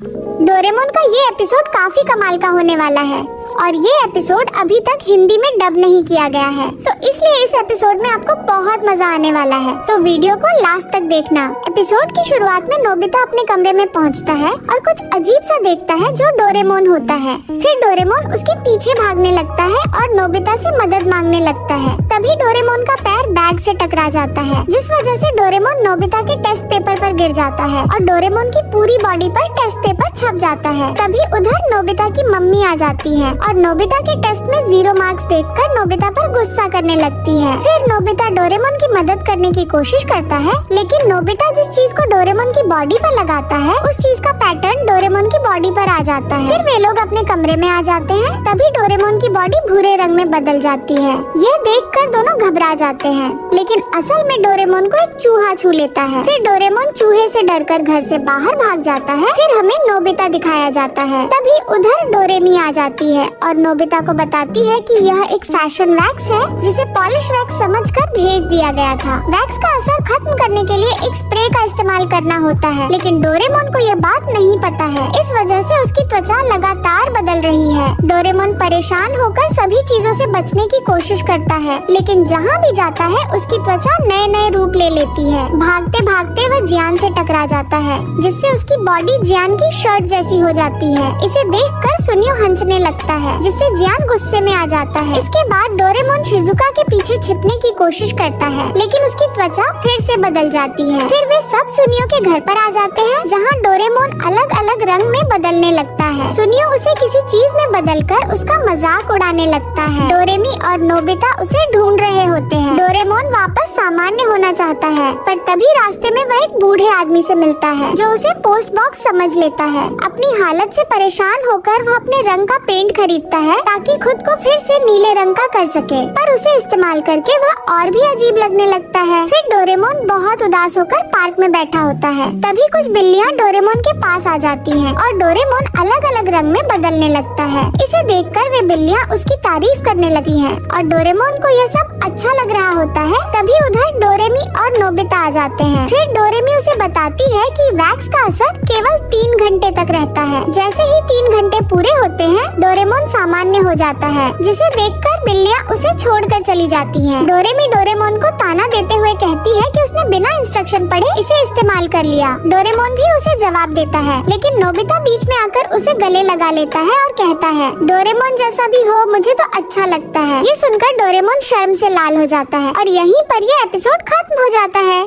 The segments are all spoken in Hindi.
डोरेमोन का ये एपिसोड काफी कमाल का होने वाला है और ये एपिसोड अभी तक हिंदी में डब नहीं किया गया है, तो इसलिए इस एपिसोड में आपको बहुत मजा आने वाला है। तो वीडियो को लास्ट तक देखना। एपिसोड की शुरुआत में नोबिता अपने कमरे में पहुंचता है और कुछ अजीब सा देखता है जो डोरेमोन होता है। फिर डोरेमोन उसके पीछे भागने लगता है और नोबिता से मदद मांगने लगता है। तभी डोरेमोन का पैर बैग से टकरा जाता है, जिस वजह से डोरेमोन नोबिता के टेस्ट पेपर पर गिर जाता है और डोरेमोन की पूरी बॉडी पर टेस्ट पेपर छप जाता है। तभी उधर नोबिता की मम्मी आ जाती है और नोबिता के टेस्ट में 0 मार्क्स देखकर नोबिता पर गुस्सा करने लगती है। फिर नोबिता डोरेमोन की मदद करने की कोशिश करता है, लेकिन नोबिता जिस चीज को डोरेमोन की बॉडी पर लगाता है उस चीज का पैटर्न डोरेमोन की बॉडी पर आ जाता है। फिर वे लोग अपने कमरे में आ जाते हैं। तभी डोरेमोन की बॉडी भूरे रंग में बदल जाती है। यह देखकर दोनों घबरा जाते हैं, लेकिन असल में डोरेमोन को एक चूहा छू लेता है। फिर डोरेमोन चूहे से डरकर घर से बाहर भाग जाता है। फिर हमें नोबिता दिखाया जाता है। तभी उधर डोरेमी आ जाती है और नोबिता को बताती है कि यह एक फैशन वैक्स है जिसे पॉलिश वैक्स समझकर भेज दिया गया था। वैक्स का असर खत्म करने के लिए एक स्प्रे का इस्तेमाल करना होता है, लेकिन डोरेमोन को यह बात नहीं पता है। इस वजह से उसकी त्वचा लगातार बदल रही है। डोरेमोन परेशान होकर सभी चीजों से बचने की कोशिश करता है, लेकिन जहाँ भी जाता है उसकी त्वचा नए नए रूप ले लेती है। भागते भागते वह जियान से टकरा जाता है, जिससे उसकी बॉडी जियान की शर्ट जैसी हो जाती है। इसे देखकर सुनियो हंसने लगता है, जिससे जियान गुस्से में आ जाता है। इसके बाद डोरेमोन शिजुका के पीछे छिपने की कोशिश करता है, लेकिन उसकी त्वचा फिर से बदल जाती है। फिर वे सब सुनियो के घर पर आ जाते हैं, जहाँ डोरेमोन अलग अलग रंग में बदलने लगता है। सुनियो उसे किसी चीज में बदलकर उसका मजाक उड़ाने लगता है। डोरेमी और नोबिता उसे ढूंढ रहे होते हैं। डोरेमोन वापस सामान्य होना चाहता है, पर तभी रास्ते में वह एक बूढ़े आदमी से मिलता है जो उसे पोस्ट बॉक्स समझ लेता है। अपनी हालत से परेशान होकर वह अपने रंग का पेंट खरीदता है ताकि खुद को फिर से नीले रंग का कर सके, पर उसे इस्तेमाल करके वह और भी अजीब लगने लगता है। फिर डोरेमोन बहुत उदास होकर पार्क में बैठा होता है। तभी कुछ बिल्लियाँ डोरेमोन के पास आ जाती हैं और डोरेमोन अलग अलग रंग में बदलने लगता है। इसे देखकर वे बिल्लियाँ उसकी तारीफ करने लगती हैं और डोरेमोन को यह सब अच्छा लग रहा होता है। तभी उधर डोरेमी और नोबिता आ जाते हैं। फिर डोरेमी उसे बताती है कि वैक्स का असर केवल 3 घंटे तक रहता है। जैसे ही 3 घंटे पूरे होते हैं, डोरेमोन सामान्य हो जाता है, जिसे देखकर बिल्लियाँ उसे छोड़कर चली जाती हैं। डोरेमी डोरेमोन को ताना देते हुए कहती है कि उसने बिना इंस्ट्रक्शन पढ़े इसे इस्तेमाल कर लिया। डोरेमोन भी उसे जवाब देता है, लेकिन नोबिता बीच में आकर उसे गले लगा लेता है और कहता है, डोरेमोन जैसा भी हो मुझे तो अच्छा लगता है। ये सुनकर डोरेमोन शर्म से लाल हो जाता है और यहीं पर ये एपिसोड खत्म हो जाता है।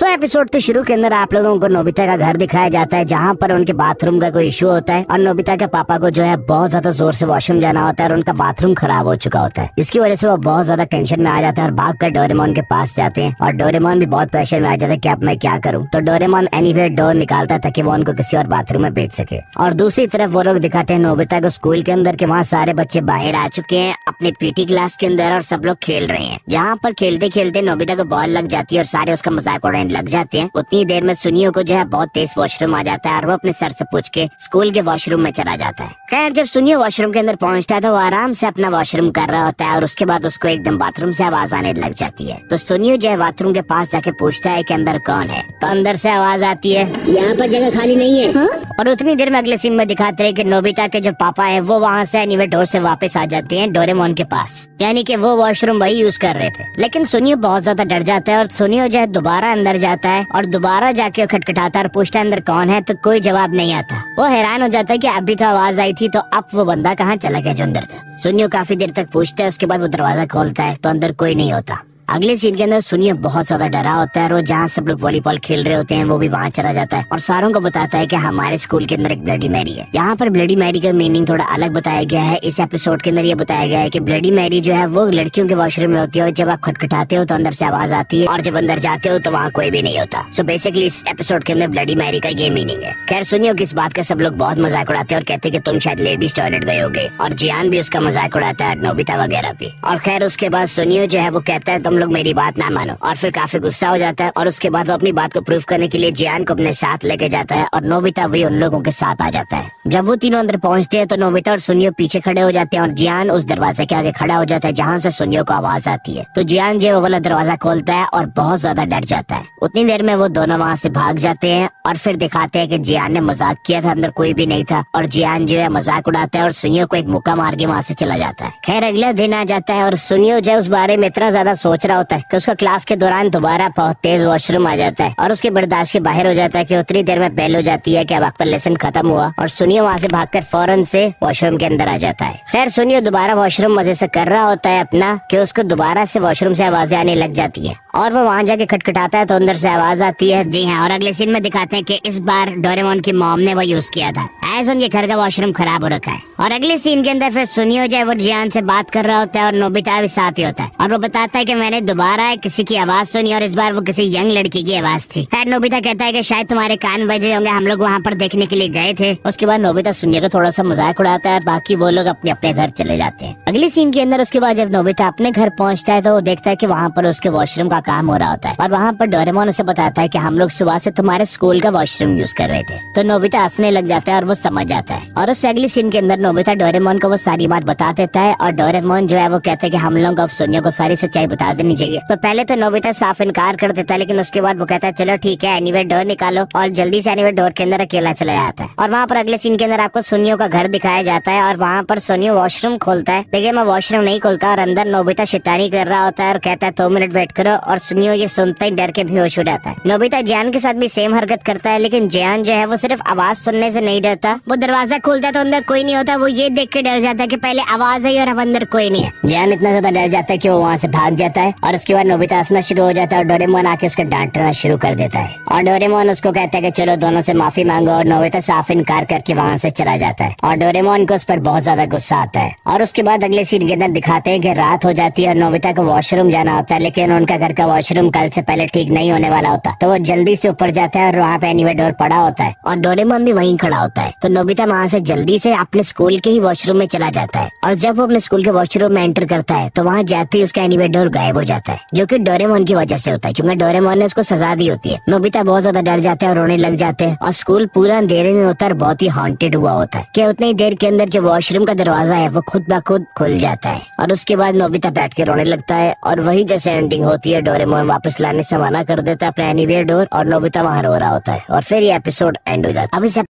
तो एपिसोड के शुरू के अंदर आप लोगों को नोबिता का घर दिखाया जाता है, जहाँ पर उनके बाथरूम का कोई इशू होता है और नोबिता के पापा को जो है बहुत ज्यादा जोर से वॉशरूम जाना होता है और उनका बाथरूम खराब हो चुका होता है। इसकी वजह से वो बहुत ज्यादा टेंशन में आ जाता है और भाग कर डोरेमोन के पास जाते हैं और डोरेमोन भी बहुत प्रेशर में आ जाता है कि अब मैं क्या करूँ। तो डोरेमोन एनीवेयर डोर निकालता है ताकि वो उनको किसी और बाथरूम में भेज सके। और दूसरी तरफ वो लोग दिखाते हैं नोबिता को स्कूल के अंदर के वहाँ सारे बच्चे बाहर आ चुके हैं अपने पीटी क्लास के अंदर और सब लोग खेल रहे हैं। जहाँ पर खेलते खेलते नोबिता को बॉल लग जाती है और सारे उसका मजाक उड़ाने लग जाते हैं। उतनी देर में सुनियो को जो है बहुत तेज वॉशरूम आ जाता है और वो अपने सर से पूछ के स्कूल के वॉशरूम में चला जाता है। खैर जब सुनियो वॉशरूम के अंदर पहुंचता है तो वो आराम से अपना वॉशरूम कर रहा होता है और उसके बाद उसको एकदम बाथरूम से आवाज आने लग जाती है। तो सुनियो जो है बाथरूम के पास जाके पूछता है कि अंदर कौन है। तो अंदर से आवाज आती है, यहाँ पर जगह खाली नहीं है। हाँ? और उतनी देर में अगले सीन में दिखाते हैं कि नोबिता के जो पापा है वो वहाँ से एनीवे डोर से वापस आ जाते हैं डोरेमोन के पास, यानी कि वो वॉशरूम वही यूज कर रहे थे। लेकिन सुनियो बहुत ज्यादा डर जाता है और सुनियो जो है दोबारा अंदर जाता है और दोबारा जाके खटखटाता है और पूछता है अंदर कौन है, तो कोई जवाब नहीं आता। वो हैरान हो जाता है कि अभी तो आवाज आई थी, तो अब वो बंदा कहाँ चला गया जो अंदर था। सुनियो काफी देर तक पूछता है, उसके बाद वो दरवाजा खोलता है तो अंदर कोई नहीं होता। अगले सीन के अंदर सुनियो बहुत ज्यादा डरा होता है और वो जहाँ सब लोग वॉलीबॉल खेल रहे होते हैं वो भी वहाँ चला जाता है और सारों को बताता है कि हमारे स्कूल के अंदर एक ब्लडी मैरी है। यहाँ पर ब्लडी मैरी का मीनिंग थोड़ा अलग बताया गया है। इस एपिसोड के अंदर ये बताया गया है कि ब्लडी मैरी जो है वो लड़कियों के वॉशरूम में होती है और जब आप खटखटाते हो तो अंदर से आवाज आती है और जब अंदर जाते हो तो वहाँ कोई भी नहीं होता। सो बेसिकली इस एपिसोड के अंदर ब्लडी मैरी का ये मीनिंग है। खैर सुनियो की इस बात का सब लोग बहुत मजाक उड़ाते हैं और कहते हैं कि तुम शायद लेडीज टॉयलेट गए होगे और जियान भी उसका मजाक उड़ाता है, नोबिता वगैरह भी। और खैर उसके बाद सुनियो जो है वो कहता है तुम लोग मेरी बात ना मानो। और फिर काफी गुस्सा हो जाता है और उसके बाद वो अपनी बात को प्रूव करने के लिए जियान को अपने साथ लेके जाता है और नोबिता भी उन लोगों के साथ आ जाता है। जब वो तीनों अंदर पहुंचते हैं तो नोबिता और सुनियो पीछे खड़े हो जाते हैं और जियान उस दरवाजे के आगे खड़ा हो जाता है जहाँ से सुनियो को आवाज आती है। तो जियान जो वो वाला दरवाजा खोलता है और बहुत ज्यादा डर जाता है। उतनी देर में वो दोनों वहाँ से भाग जाते हैं और फिर दिखाते हैं कि जियान ने मजाक किया था, अंदर कोई भी नहीं था और जियान जो है मजाक उड़ाता है और सुनियो को एक मुक्का मार के वहाँ से चला जाता है। खैर अगला दिन आ जाता है और सुनियो जो है उस बारे में इतना ज्यादा सोच रहा होता है कि उसका क्लास के दौरान दोबारा बहुत तेज वॉशरूम आ जाता है और उसके बर्दाश्त के बाहर हो जाता है कि उतनी देर में बेल हो जाती है कि अब आपका लेसन खत्म हुआ और सुनियो वहाँ से भागकर फौरन से वॉशरूम के अंदर आ जाता है। खैर सुनियो दोबारा वॉशरूम मजे से कर रहा होता है अपना कि उसको दोबारा से वॉशरूम से आवाजें आने लग जाती है और वो वहाँ जाके खटखटाता है तो अंदर से आवाज आती है। जी हाँ, और अगले सीन में दिखाते हैं कि इस बार डोरेमोन की मॉम ने वो यूज किया था, ऐसा उनके घर का वॉशरूम खराब हो रखा है। और अगले सीन के अंदर फिर सुनियो जो है वो जियान से बात कर रहा होता है और नोबिता भी साथ ही होता है और वो बताता है कि मैंने दोबारा किसी की आवाज सुनी और इस बार वो किसी यंग लड़की की आवाज थी। खैर नोबिता कहता है कि शायद तुम्हारे कान बजे होंगे, हम लोग वहाँ पर देखने के लिए गए थे। उसके बाद नोबिता सुनियो को थोड़ा सा मजाक उड़ाता है और बाकी वो लोग अपने अपने घर चले जाते हैं। अगले सीन के अंदर उसके बाद जब नोबिता अपने घर पहुँचता है तो वो देखता है कि वहाँ पर उसके वॉशरूम का काम हो रहा होता है और वहाँ पर डोरेमोन उसे बताता है कि हम लोग सुबह से तुम्हारे स्कूल का वॉशरूम यूज कर रहे थे। तो नोबिता हंसने लग जाता है और वो समझ जाता है और उस अगली सीन के अंदर नोबिता डोरेमोन को वो सारी बात बता देता है और डोरेमोन जो है वो कहता है कि हम लोग अब सुनियो को सारी सच्चाई बता देनी चाहिए। तो पहले तो नोबिता साफ इनकार कर देता है लेकिन उसके बाद वो कहता है चलो ठीक है, एनीवे डोर निकालो और जल्दी से एनीवे डोर के अंदर अकेला चला जाता है। और वहाँ पर अगले सीन के अंदर आपको सुनियो का घर दिखाया जाता है और वहाँ पर सुनियो वॉशरूम खोलता है लेकिन वो वॉशरूम नहीं खोलता और अंदर नोबिता शैतानी कर रहा होता है और कहता है 2 मिनट वेट करो और सुनियो ये सुनते ही डर के बेहोश हो जाता है। नोबिता जियान के साथ भी सेम हरकत करता है लेकिन जियान जो है वो सिर्फ आवाज सुनने से नहीं डरता, वो दरवाजा खोलता है तो अंदर कोई नहीं होता, वो ये देख के डर जाता है कि पहले आवाज आई और अब अंदर कोई नहीं है। जियान इतना ज्यादा डर जाता है कि वो वहाँ से भाग जाता है और उसके बाद नोबिता हंसना शुरू हो जाता है और डोरेमोन आके उसको डांटना शुरू कर देता है और डोरेमोन उसको कहता है कि चलो दोनों से माफी मांगो और नोबिता साफ इनकार करके वहाँ से चला जाता है और डोरेमोन को उस पर बहुत ज्यादा गुस्सा आता है। और उसके बाद अगले सीन के अंदर दिखाते हैं कि रात हो जाती है और नोबिता को वॉशरूम जाना होता है लेकिन उनका घर का वॉशरूम कल से पहले ठीक नहीं होने वाला होता, तो वो जल्दी से ऊपर जाता है और वहाँ पे एनीवे डोर पड़ा होता है और डोरेमोन भी वहीं खड़ा होता है। तो नोबिता वहाँ से जल्दी से अपने स्कूल के ही वॉशरूम में चला जाता है और जब वो अपने स्कूल के वॉशरूम में एंटर करता है तो वहाँ जाते ही उसका एनीवे डोर गायब हो जाता है जो कि डोरेमोन की वजह से होता है क्योंकि डोरेमोन ने उसको सजा दी होती है। नोबिता बहुत ज्यादा डर जाता है और रोने लग जाते हैं और स्कूल पूरा अंधेरे में होता है, बहुत ही हॉन्टेड हुआ होता है कि उतनी देर के अंदर जो वॉशरूम का दरवाजा है वो खुद ब खुद खुल जाता है और उसके बाद नोबिता बैठ के रोने लगता है और वही जैसे एंडिंग होती है डोरेमोन वापस लाने से मना कर देता है अपना एनीवे डोर और नोबिता वहाँ रो रहा होता है और फिर ये एपिसोड एंड हो जाता है। अब इस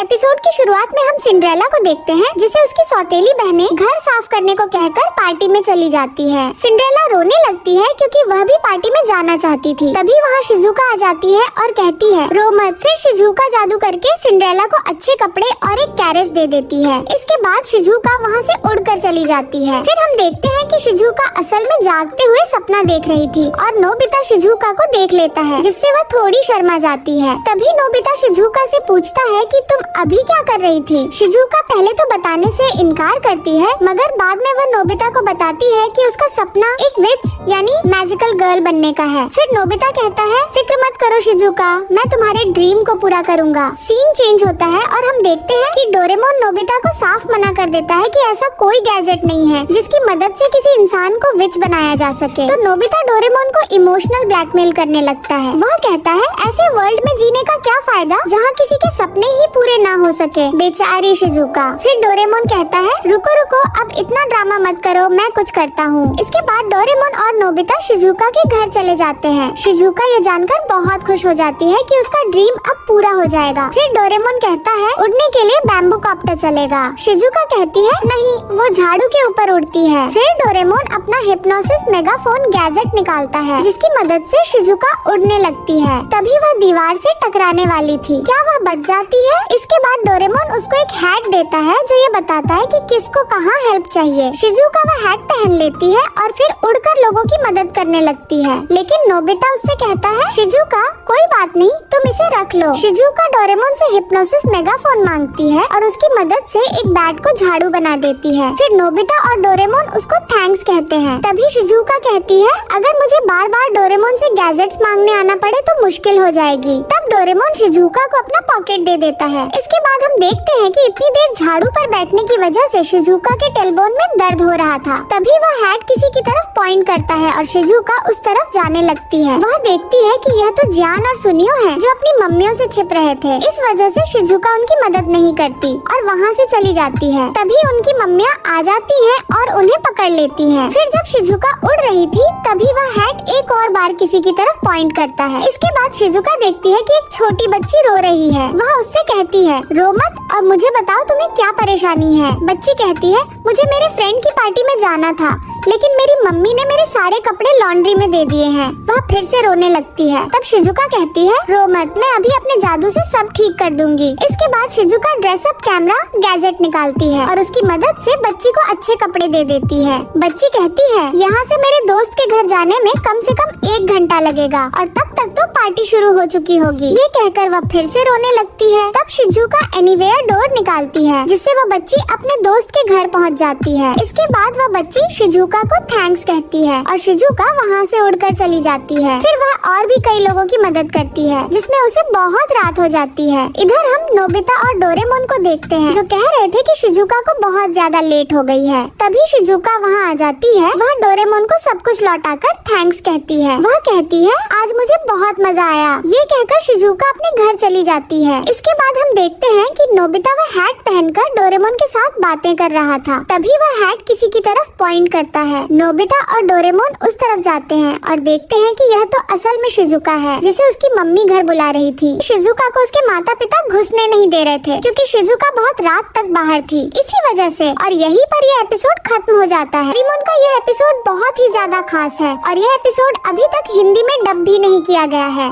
एपिसोड की शुरुआत में हम सिंड्रेला को देखते हैं जिसे उसकी सौतेली बहनें घर साफ करने को कहकर पार्टी में चली जाती है। सिंड्रेला रोने लगती है क्योंकि वह भी पार्टी में जाना चाहती थी। तभी वहाँ शिजुका आ जाती है और कहती है रो मत। फिर शिजुका जादू करके सिंड्रेला को अच्छे कपड़े और एक कैरेज दे देती है। इसके बाद शिजुका वहाँ से उड़कर चली जाती है। फिर हम देखते हैं कि शिजुका असल में जागते हुए सपना देख रही थी और नोबिता शिजुका को देख लेता है जिससे वह थोड़ी शर्मा जाती है। तभी नोबिता शिजुका से पूछता है कि तुम अभी क्या कर रही थी। शिजुका पहले तो बताने से इनकार करती है मगर बाद में वह नोबिता को बताती है कि उसका सपना एक विच यानी मैजिकल गर्ल बनने का है। फिर नोबिता कहता है फिक्र मत करो शिजुका, मैं तुम्हारे ड्रीम को पूरा करूंगा। सीन चेंज होता है और हम देखते हैं कि डोरेमोन नोबिता को साफ मना कर देता है कि ऐसा कोई गैजेट नहीं है जिसकी मदद से किसी इंसान को विच बनाया जा सके। तो नोबिता डोरेमोन को इमोशनल ब्लैकमेल करने लगता है। वह कहता है ऐसे वर्ल्ड में जीने का क्या फायदा जहाँ किसी के सपने ही पूरे ना हो सके, बेचारी शिजुका। फिर डोरेमोन कहता है रुको रुको, अब इतना ड्रामा मत करो, मैं कुछ करता हूँ। इसके बाद डोरेमोन और नोबिता शिजुका के घर चले जाते हैं। शिजुका ये जानकर बहुत खुश हो जाती है कि उसका ड्रीम अब पूरा हो जाएगा। फिर डोरेमोन कहता है उड़ने के लिए बैम्बू कॉप्टर चलेगा। शिजुका कहती है नहीं, वो झाड़ू के ऊपर उड़ती है। फिर डोरेमोन अपना हिप्नोसिस मेगाफोन गैजेट निकालता है जिसकी मदद से शिजुका उड़ने लगती है। तभी वह दीवार से टकराने वाली थी, क्या वह बच जाती है? इसके बाद डोरेमोन उसको एक हैट देता है जो ये बताता है कि किसको कहाँ हेल्प चाहिए। शिजुका वह हैट पहन लेती है और फिर उड़कर लोगों की मदद करने लगती है। लेकिन नोबिता उससे कहता है शिजुका कोई बात नहीं, तुम इसे रख लो। शिजुका डोरेमोन से हिप्नोसिस मेगाफोन मांगती मांगती है और उसकी मदद से एक बैट को झाड़ू बना देती है। फिर नोबिता और डोरेमोन उसको थैंक्स कहते हैं। तभी शिजुका कहती है अगर मुझे बार बार डोरेमोन से गैजेट्स मांगने आना पड़े तो मुश्किल हो जाएगी। तब डोरेमोन शिजुका को अपना पॉकेट दे देता है। इसके बाद हम देखते हैं कि इतनी देर झाड़ू पर बैठने की वजह से शिजुका के टेलबोन में दर्द हो रहा था। तभी वह हैट किसी की तरफ पॉइंट करता है और शिजुका उस तरफ जाने लगती है। वह देखती है कि यह तो जियान और सुनियो हैं जो अपनी मम्मियों से छिप रहे थे। इस वजह से शिजुका उनकी मदद नहीं करती और वहाँ से चली जाती है। तभी उनकी मम्मियाँ आ जाती हैं और उन्हें पकड़ लेती हैं। फिर जब शिजुका उड़ रही थी तभी वह हैट एक और बार किसी की तरफ पॉइंट करता है। इसके बाद शिजुका देखती है कि एक छोटी बच्ची रो रही है। वह उससे कहती है रो मत और मुझे बताओ तुम्हें क्या परेशानी है। बच्ची कहती है मुझे मेरे फ्रेंड की पार्टी में जाना था लेकिन मेरी मम्मी ने मेरे सारे कपड़े लॉन्ड्री में दे दिए हैं। वह फिर से रोने लगती है। तब शिजुका कहती है रो मत, मैं अभी अपने जादू से सब ठीक कर दूंगी। इसके बाद शिजुका ड्रेसअप कैमरा गैजेट निकालती है और उसकी मदद से बच्ची को अच्छे कपड़े दे देती है। बच्ची कहती है यहाँ से मेरे दोस्त के घर जाने में कम से कम 1 घंटा लगेगा और तब तक तो पार्टी शुरू हो चुकी होगी। ये कहकर वह फिर से रोने लगती है। तब शिजुका एनीवेयर डोर निकालती है जिससे वह बच्ची अपने दोस्त के घर पहुँच जाती है। इसके बाद वह बच्ची शिजुका को थैंक्स कहती है और शिजुका वहाँ से उड़कर चली जाती है। फिर वह और भी कई लोगों की मदद करती है जिसमें उसे बहुत रात हो जाती है। इधर हम नोबिता और डोरेमोन को देखते हैं जो कह रहे थे कि शिजुका को बहुत ज्यादा लेट हो गई है। तभी शिजुका वहाँ आ जाती है। वह डोरेमोन को सब कुछ लौटाकर थैंक्स कहती है। वह कहती है आज मुझे बहुत मजा आया। ये कहकर शिजुका अपने घर चली जाती है। इसके बाद हम देखते हैं कि नोबिता वह हैट पहनकर डोरेमोन के साथ बातें कर रहा था। तभी वह हैट किसी की तरफ पॉइंट करता है। नोबिता और डोरेमोन उस तरफ जाते हैं और देखते हैं कि यह तो असल में शिजुका है जिसे उसकी मम्मी घर बुला रही थी। शिजुका को उसके माता पिता घुसने नहीं दे रहे थे क्योंकि शिजुका बहुत रात तक बाहर थी, इसी वजह से। और यहीं पर यह एपिसोड खत्म हो जाता है। डोरेमोन का यह एपिसोड बहुत ही ज्यादा खास है और यह एपिसोड अभी तक हिंदी में डब भी नहीं किया गया है।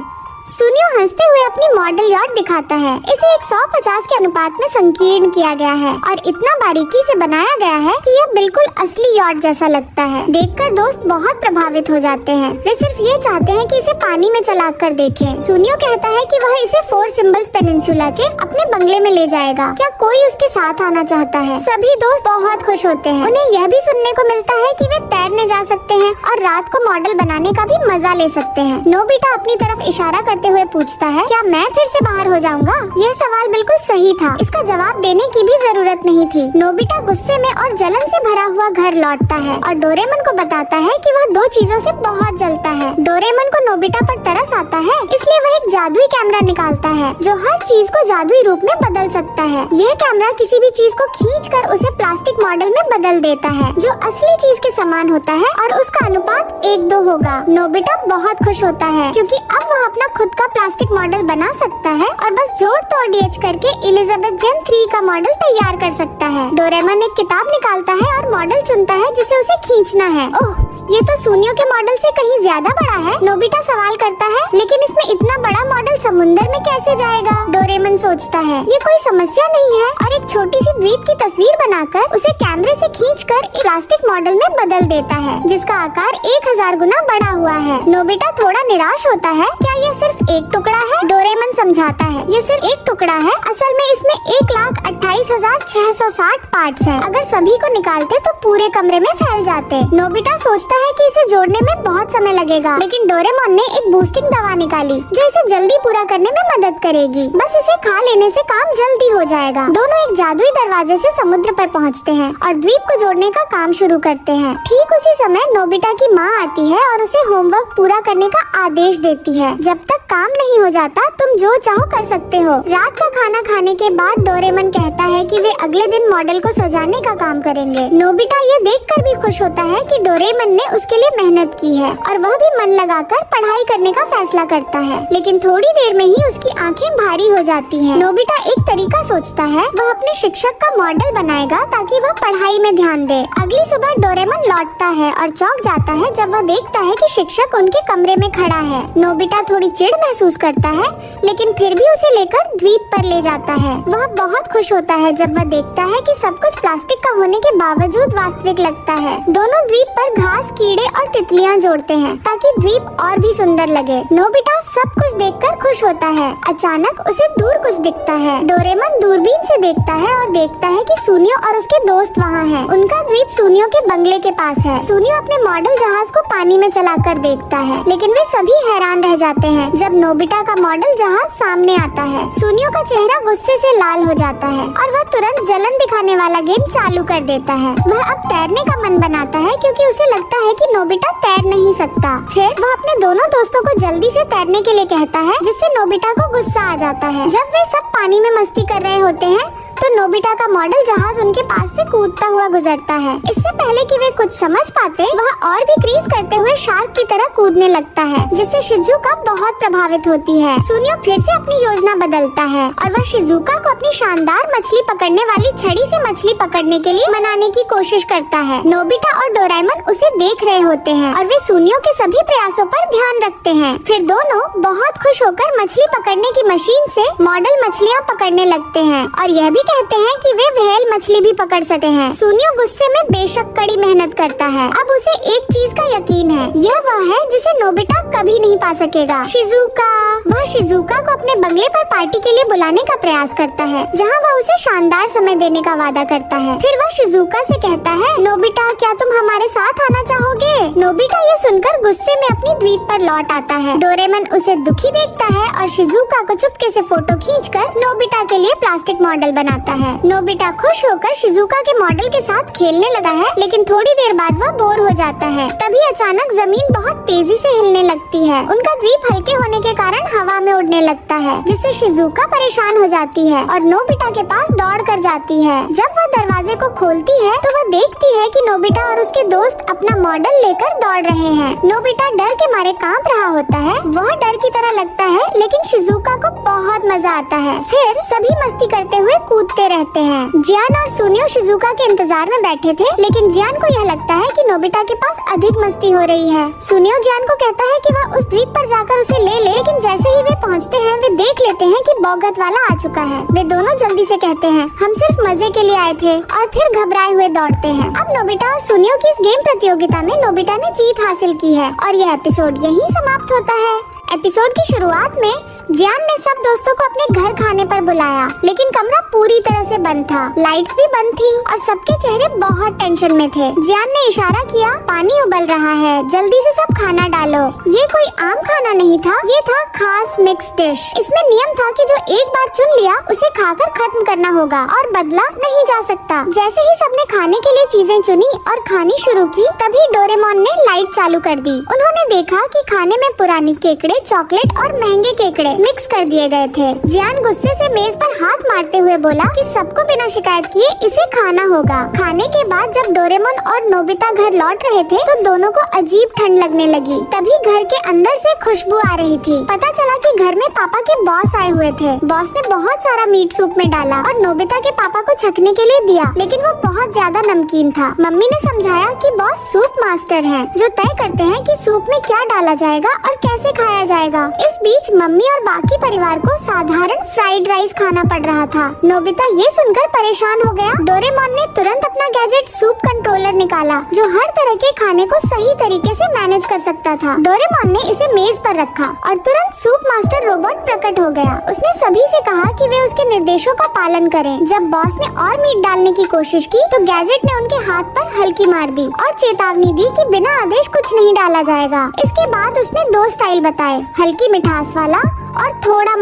सुनियो हंसते हुए अपनी मॉडल यार्ड दिखाता है। इसे 150 के अनुपात में संकीर्ण किया गया है और इतना बारीकी से बनाया गया है कि यह बिल्कुल असली यार्ड जैसा लगता है। देखकर दोस्त बहुत प्रभावित हो जाते हैं। वे सिर्फ ये चाहते हैं कि इसे पानी में चलाकर देखें। सुनियो कहता है कि वह इसे 4 सिंबल्स पेनिनसुला के अपने बंगले में ले जाएगा। क्या कोई उसके साथ आना चाहता है? सभी दोस्त बहुत खुश होते हैं। उन्हें यह भी सुनने को मिलता है कि वे तैरने जा सकते हैं और रात को मॉडल बनाने का भी मजा ले सकते हैं। नोबिता अपनी तरफ इशारा करते हुए पूछता है क्या मैं फिर से बाहर हो जाऊंगा? यह सवाल बिल्कुल सही था। इसका जवाब देने की भी जरूरत नहीं थी। नोबिता गुस्से में और जलन से भरा हुआ घर लौटता है और डोरेमोन को बताता है कि वह 2 चीजों से बहुत जलता है। डोरेमोन को नोबिता पर तरस आता है, इसलिए वह एक जादुई कैमरा निकालता है जो हर चीज को जादुई रूप में बदल सकता है। यह कैमरा किसी भी चीज को खींचकर उसे प्लास्टिक मॉडल में बदल देता है जो असली चीज के समान होता है और उसका अनुपात 1:2 होगा। नोबिता बहुत खुश होता है क्योंकि अब वह अपना खुद का प्लास्टिक मॉडल बना सकता है और बस जोड़ तोड़ डीएच करके एलिजाबेथ जेन 3 का मॉडल तैयार कर सकता है। डोरेमोन एक किताब निकालता है और मॉडल चुनता है जिसे उसे खींचना है। ओह, ये तो सुनियो के मॉडल से कहीं ज्यादा बड़ा है। नोबिता सवाल करता है लेकिन इसमें इतना बड़ा मॉडल समुंदर में कैसे जाएगा? डोरेमोन सोचता है ये कोई समस्या नहीं है और एक छोटी सी द्वीप की तस्वीर बनाकर उसे कैमरे से खींचकर एक प्लास्टिक मॉडल में बदल देता है जिसका आकार 1000 गुना बड़ा हुआ है। नोबिता थोड़ा निराश होता है। क्या यह सिर्फ एक टुकड़ा है? डोरेमोन समझाता है ये सिर्फ एक टुकड़ा है। असल में इसमें 1,28,660 पार्ट्स हैं। अगर सभी को निकालते तो पूरे कमरे में फैल जाते। नोबिता सोचता है कि इसे जोड़ने में बहुत समय लगेगा लेकिन डोरेमोन ने एक बूस्टिंग दवा निकाली जो इसे जल्दी पूरा करने में मदद करेगी। बस इसे खा लेने से काम जल्दी हो जाएगा। दोनों एक जादुई दरवाजे से समुद्र पर पहुंचते हैं और द्वीप को जोड़ने का काम शुरू करते हैं। ठीक उसी समय नोबिता की माँ आती है और उसे होमवर्क पूरा करने का आदेश देती है। जब तक काम नहीं हो जाता तुम जो चाहो कर सकते हो। रात का खाना खाने के बाद डोरेमोन कहता है कि वे अगले दिन मॉडल को सजाने का काम करेंगे। नोबिता ये देखकर भी खुश होता है कि डोरेमोन ने उसके लिए मेहनत की है और वह भी मन लगाकर पढ़ाई करने का फैसला करता है। लेकिन थोड़ी देर में ही उसकी आंखें भारी हो जाती हैं। नोबिता एक तरीका सोचता है। वह अपने शिक्षक का मॉडल बनाएगा ताकि वह पढ़ाई में ध्यान दे। अगली सुबह डोरेमोन लौटता है और चौंक जाता है जब वह देखता है कि शिक्षक उनके कमरे में खड़ा है। नोबिता थोड़ी चिढ़ महसूस करता है लेकिन फिर भी उसे लेकर द्वीप पर ले जाता है। वह बहुत खुश होता है जब वह देखता है कि सब कुछ प्लास्टिक का होने के बावजूद वास्तविक लगता है। दोनों द्वीप पर घास, कीड़े और तितलियां जोड़ते हैं ताकि द्वीप और भी सुंदर लगे। नोबिता सब कुछ देखकर खुश होता है। अचानक उसे दूर कुछ दिखता है। डोरेमन दूरबीन से देखता है और देखता है कि सुनियो और उसके दोस्त वहाँ हैं। उनका द्वीप सुनियो के बंगले के पास है। सुनियो अपने मॉडल जहाज को पानी में चलाकर देखता है, लेकिन वे सभी हैरान रह जाते हैं जब नोबिता का मॉडल जहाज सामने आता है। सुनियो का चेहरा गुस्से से लाल हो जाता है और वह तुरंत जलन दिखाने वाला गेम चालू कर देता है। वह अब तैरने का मन बनाता है क्योंकि उसे लगता है कि नोबिता तैर नहीं सकता। फिर वह अपने दोनों दोस्तों को जल्दी से तैरने के लिए कहता है, जिससे नोबिता को गुस्सा आ जाता है। जब वे सब पानी में मस्ती कर रहे होते हैं तो नोबिता का मॉडल जहाज उनके पास से कूदता हुआ गुजरता है। इससे पहले कि वे कुछ समझ पाते, वह और भी क्रीज करते हुए शार्क की तरह कूदने लगता है, जिससे शिजुका बहुत प्रभावित होती है। सुनियो फिर से अपनी योजना बदलता है और वह शिजुका को अपनी शानदार मछली पकड़ने वाली छड़ी से मछली पकड़ने के लिए मनाने की कोशिश करता है। नोबिता और डोरेमन उसे देख रहे होते हैं और वे सुनियो के सभी प्रयासों पर ध्यान रखते हैं। फिर दोनों बहुत खुश होकर मछली पकड़ने की मशीन से मॉडल मछलियाँ पकड़ने लगते हैं और यह भी कहते हैं कि वे व्हेल मछली भी पकड़ सके हैं। सुनियो गुस्से में बेशक कड़ी मेहनत करता है। अब उसे एक चीज का यकीन है, यह वह है जिसे नोबिता कभी नहीं पा सकेगा, शिजुका। वह शिजुका को अपने बंगले पर पार्टी के लिए बुलाने का प्रयास करता है, जहां वह उसे शानदार समय देने का वादा करता है। फिर वह शिजुका से कहता है, नोबिता क्या तुम हमारे साथ आना चाहोगे? नोबिता ये सुनकर गुस्से में अपनी द्वीप पर लौट आता है। डोरेमन उसे दुखी देखता है और शिजुका को चुपके से फोटो खींचकर नोबिता के लिए प्लास्टिक मॉडल बनाता है। नोबिता खुश होकर शिजुका के मॉडल के साथ खेलने लगा है, लेकिन थोड़ी देर बाद वह बोर हो जाता है। तभी अचानक जमीन बहुत तेजी से हिलने लगती है। उनका द्वीप हल्के होने के कारण हवा में उड़ने लगता है, जिससे शिजुका परेशान हो जाती है और नोबिता के पास दौड़ कर जाती है। जब वह दरवाजे को खोलती है तो वह देखती है कि नोबिता और उसके दोस्त अपना मॉडल लेकर दौड़ रहे हैं। नोबिता डर के मारे कांप रहा होता है। वह डर की तरह लगता है, लेकिन शिजुका को बहुत मजा आता है। फिर सभी मस्ती करते हुए कूदते रहते हैं। जियान और सुनियो शिजुका के इंतजार में बैठे थे, लेकिन जियान को यह लगता है कि नोबिता के पास अधिक मस्ती हो रही है। सुनियो जियान को कहता है कि वह उस द्वीप पर जाकर उसे ले ले, लेकिन जैसे ही वे पहुंचते हैं वे देख लेते हैं कि बौगत वाला आ चुका है। वे दोनों जल्दी से कहते हैं, हम सिर्फ मजे के लिए आए थे, और फिर घबराए हुए दौड़ते हैं। अब नोबिता और सुनियो की इस गेम प्रतियोगिता में नोबिता ने जीत हासिल की है और यह एपिसोड यहीं समाप्त होता है। एपिसोड की शुरुआत में जियान ने सब दोस्तों को अपने घर खाने पर बुलाया, लेकिन कमरा पूरी तरह से बंद था, लाइट्स भी बंद थी और सबके चेहरे बहुत टेंशन में थे। जियान ने इशारा किया, पानी उबल रहा है, जल्दी से सब खाना डालो। ये कोई आम खाना नहीं था, ये था खास मिक्स डिश। इसमें नियम था कि जो एक बार चुन लिया उसे खाकर खत्म करना होगा और बदला नहीं जा सकता। जैसे ही सबने खाने के लिए चीजें चुनी और खानी शुरू की, तभी डोरेमोन ने लाइट चालू कर दी। उन्होंने देखा कि खाने में पुरानी केकड़े, चॉकलेट और महंगे केकड़े मिक्स कर दिए गए थे। जियान गुस्से से मेज पर हाथ मारते हुए बोला कि सबको बिना शिकायत किए इसे खाना होगा। खाने के बाद जब डोरेमोन और नोबिता घर लौट रहे थे तो दोनों को अजीब ठंड लगने लगी। तभी घर के अंदर से खुशबू आ रही थी। पता चला कि घर में पापा के बॉस आए हुए थे। बॉस ने बहुत सारा मीट सूप में डाला और नोबिता के पापा को चखने के लिए दिया, लेकिन वो बहुत ज्यादा नमकीन था। मम्मी ने समझाया कि बॉस सूप मास्टर हैं, जो तय करते हैं कि सूप में क्या डाला जाएगा और कैसे खाया जाएगा। इस बीच मम्मी और बाकी परिवार को साधारण फ्राइड राइस खाना पड़ रहा था। नोबिता ये सुनकर परेशान हो गया। डोरेमोन ने तुरंत अपना गैजेट सूप कंट्रोलर निकाला, जो हर तरह के खाने को सही तरीके से मैनेज कर सकता था। डोरेमोन ने इसे मेज पर रखा और तुरंत सूप मास्टर रोबोट प्रकट हो गया। उसने सभी से कहा कि वे उसके निर्देशों का पालन करें। जब बॉस ने और मीट डालने की कोशिश की तो गैजेट ने उनके हाथ पर हल्की मार दी और चेतावनी दी कि बिना आदेश कुछ नहीं डाला जाएगा। इसके बाद उसने 2 स्टाइल बताए, हल्की मिठास वाला और थोड़ा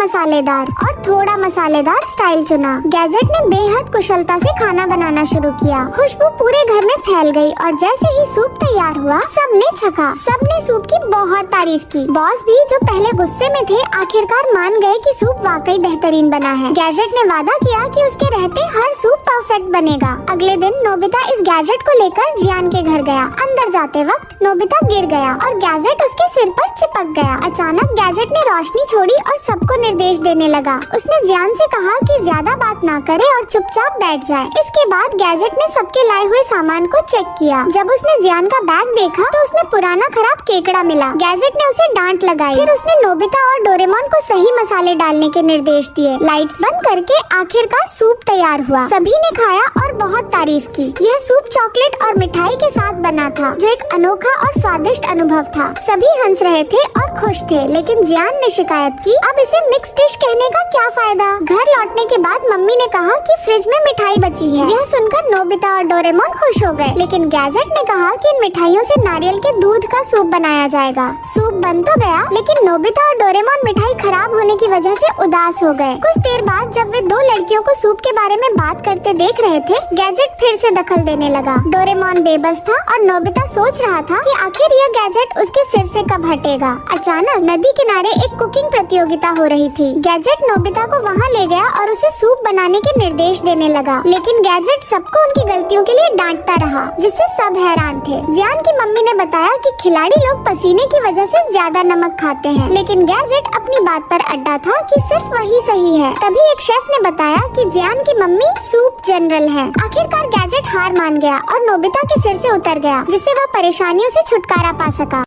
मसालेदार स्टाइल चुना। गैजेट ने बेहद कुशलता से खाना बनाना शुरू किया। खुशबू पूरे घर में फैल गई और जैसे ही सूप तैयार हुआ सबने चखा। सबने सूप की बहुत तारीफ की। बॉस भी, जो पहले गुस्से में थे, आखिरकार मान गए कि सूप वाकई बेहतरीन बना है। गैजेट ने वादा किया कि उसके रहते हर सूप परफेक्ट बनेगा। अगले दिन नोबिता इस गैजेट को लेकर जियान के घर गया। अंदर जाते वक्त नोबिता गिर गया और गैजेट उसके सिर पर चिपक गया। अचानक गैजेट ने रोशनी छोड़ी और सबको निर्देश देने लगा। उसने जियान से कहा कि ज्यादा बात ना करे और चुपचाप बैठ जाए। इसके बाद गैजेट ने सबके लाए हुए सामान को चेक किया। जब उसने जियान का बैग देखा तो उसमें पुराना खराब केकड़ा मिला। गैजेट ने उसे डांट लगाई। फिर उसने नोबिता और डोरेमोन को सही मसाले डालने के निर्देश दिए। लाइट्स बंद करके आखिरकार सूप तैयार हुआ। सभी ने खाया और बहुत तारीफ की। यह सूप चॉकलेट और मिठाई के साथ बना था, जो एक अनोखा और स्वादिष्ट अनुभव था। सभी हंस रहे थे और खुश थे, लेकिन जियान ने शिकायत की, अब इसे मिक्स डिश कहने का क्या फायदा। घर लौटने के बाद मम्मी ने कहा कि फ्रिज में मिठाई बची है। यह सुनकर नोबिता और डोरेमोन खुश हो गए, लेकिन गैजेट ने कहा कि इन मिठाइयों से नारियल के दूध का सूप बनाया जाएगा। सूप बन तो गया, लेकिन नोबिता और डोरेमोन मिठाई खराब होने की वजह से उदास हो गए। कुछ देर बाद जब वे दो लड़कियों को सूप के बारे में बात करते देख रहे थे, गैजेट फिर से दखल देने लगा। डोरेमोन बेबस था और नोबिता सोच रहा था कि आखिर यह गैजेट उसके सिर से कब हटेगा। अचानक नदी किनारे एक कुकिंग प्रतियोगिता हो रही थी। गैजेट नोबिता को वहाँ ले गया और उसे सूप बनाने के निर्देश देने लगा, लेकिन गैजेट सबको उनकी गलतियों के लिए डांटता रहा, जिससे सब हैरान थे। जियान की मम्मी ने बताया कि खिलाड़ी लोग पसीने की वजह से ज्यादा नमक खाते हैं, लेकिन गैजेट अपनी बात पर अड्डा था कि सिर्फ वही सही है। तभी एक शेफ ने बताया कि जियान की मम्मी सूप जनरल है। आखिरकार गैजेट हार मान गया और नोबिता के सिर से उतर गया, जिससे वह परेशानियों से छुटकारा पा सका।